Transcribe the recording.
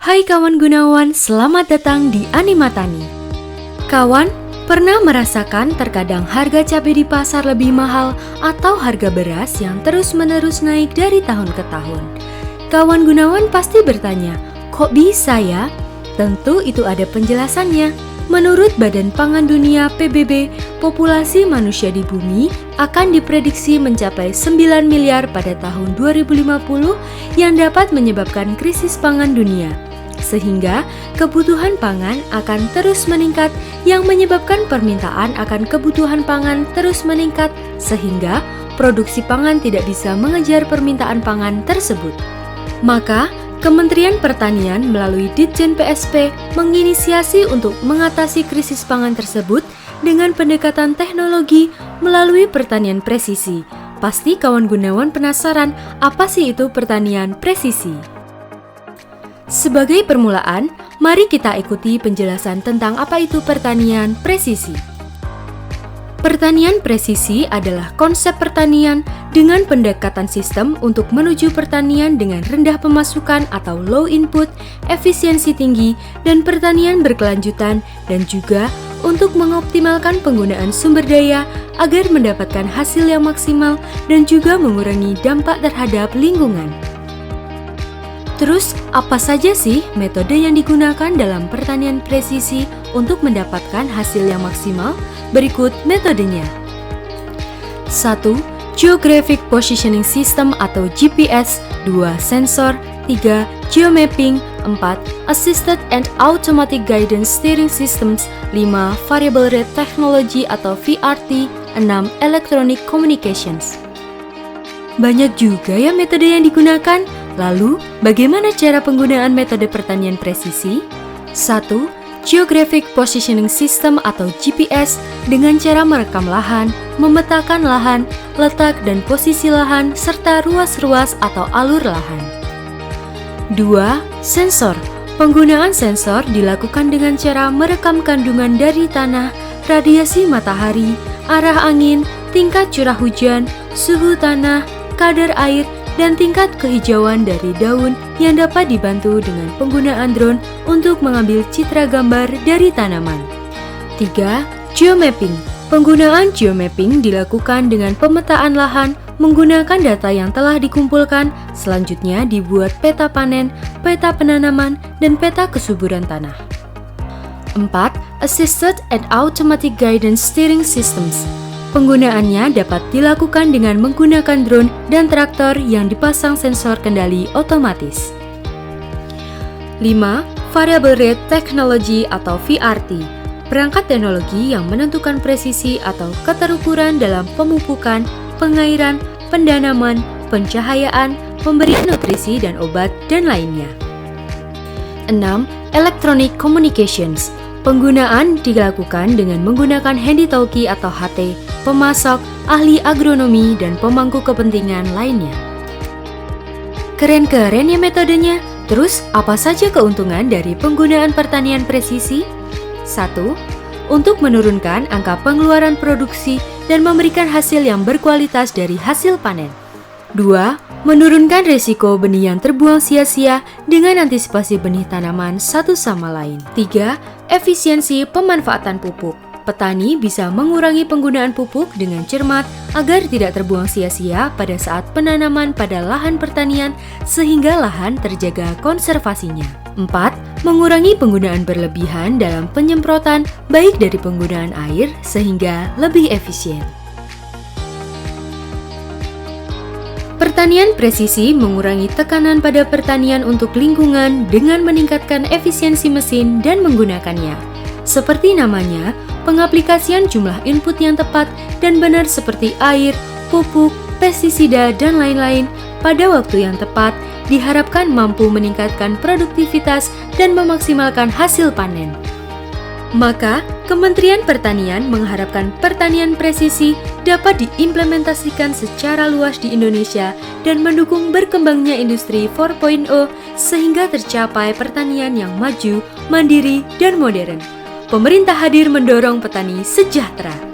Hai kawan Gunawan, selamat datang di Animatani. Kawan, pernah merasakan terkadang harga cabai di pasar lebih mahal atau harga beras yang terus-menerus naik dari tahun ke tahun? Kawan Gunawan pasti bertanya, kok bisa ya? Tentu itu ada penjelasannya. Menurut Badan Pangan Dunia PBB, populasi manusia di bumi akan diprediksi mencapai 9 miliar pada tahun 2050 yang dapat menyebabkan krisis pangan dunia. Sehingga kebutuhan pangan akan terus meningkat yang menyebabkan permintaan akan kebutuhan pangan terus meningkat sehingga produksi pangan tidak bisa mengejar permintaan pangan tersebut. Maka, Kementerian Pertanian melalui Ditjen PSP menginisiasi untuk mengatasi krisis pangan tersebut dengan pendekatan teknologi melalui pertanian presisi. Pasti kawan Gunawan penasaran, apa sih itu pertanian presisi? Sebagai permulaan, mari kita ikuti penjelasan tentang apa itu pertanian presisi. Pertanian presisi adalah konsep pertanian dengan pendekatan sistem untuk menuju pertanian dengan rendah pemasukan atau low input, efisiensi tinggi, dan pertanian berkelanjutan, dan juga untuk mengoptimalkan penggunaan sumber daya agar mendapatkan hasil yang maksimal dan juga mengurangi dampak terhadap lingkungan. Terus, apa saja sih metode yang digunakan dalam pertanian presisi untuk mendapatkan hasil yang maksimal? Berikut metodenya. 1. Geographic Positioning System atau GPS. 2. Sensor. 3. Geomapping. 4. Assisted and Automatic Guidance Steering Systems. 5. Variable Rate Technology atau VRT. 6. Electronic Communications. Banyak juga ya metode yang digunakan. Lalu, bagaimana cara penggunaan metode pertanian presisi? 1. Geographic Positioning System atau GPS dengan cara merekam lahan, memetakan lahan, letak dan posisi lahan, serta ruas-ruas atau alur lahan. 2. Sensor. Penggunaan sensor dilakukan dengan cara merekam kandungan dari tanah, radiasi matahari, arah angin, tingkat curah hujan, suhu tanah, kadar air, dan tingkat kehijauan dari daun yang dapat dibantu dengan penggunaan drone untuk mengambil citra gambar dari tanaman. 3. Geomapping. Penggunaan geomapping dilakukan dengan pemetaan lahan menggunakan data yang telah dikumpulkan, selanjutnya dibuat peta panen, peta penanaman, dan peta kesuburan tanah. 4. Assisted and Automatic Guidance Steering Systems. Penggunaannya dapat dilakukan dengan menggunakan drone dan traktor yang dipasang sensor kendali otomatis. 5. Variable Rate Technology atau VRT. Perangkat teknologi yang menentukan presisi atau keterukuran dalam pemupukan, pengairan, pendanaman, pencahayaan, pemberian nutrisi dan obat, dan lainnya. 6. Electronic Communications. Penggunaan dilakukan dengan menggunakan handy-talkie atau HT, pemasok, ahli agronomi, dan pemangku kepentingan lainnya. Keren-keren ya metodenya. Terus, apa saja keuntungan dari penggunaan pertanian presisi? 1. Untuk menurunkan angka pengeluaran produksi dan memberikan hasil yang berkualitas dari hasil panen. 2. Menurunkan risiko benih yang terbuang sia-sia dengan antisipasi benih tanaman satu sama lain. 3. Efisiensi pemanfaatan pupuk. Petani bisa mengurangi penggunaan pupuk dengan cermat agar tidak terbuang sia-sia pada saat penanaman pada lahan pertanian sehingga lahan terjaga konservasinya. 4. Mengurangi penggunaan berlebihan dalam penyemprotan baik dari penggunaan air sehingga lebih efisien. Pertanian presisi mengurangi tekanan pada pertanian untuk lingkungan dengan meningkatkan efisiensi mesin dan menggunakannya. Seperti namanya, pengaplikasian jumlah input yang tepat dan benar seperti air, pupuk, pestisida, dan lain-lain pada waktu yang tepat diharapkan mampu meningkatkan produktivitas dan memaksimalkan hasil panen. Maka, Kementerian Pertanian mengharapkan pertanian presisi dapat diimplementasikan secara luas di Indonesia dan mendukung berkembangnya industri 4.0 sehingga tercapai pertanian yang maju, mandiri, dan modern. Pemerintah hadir mendorong petani sejahtera.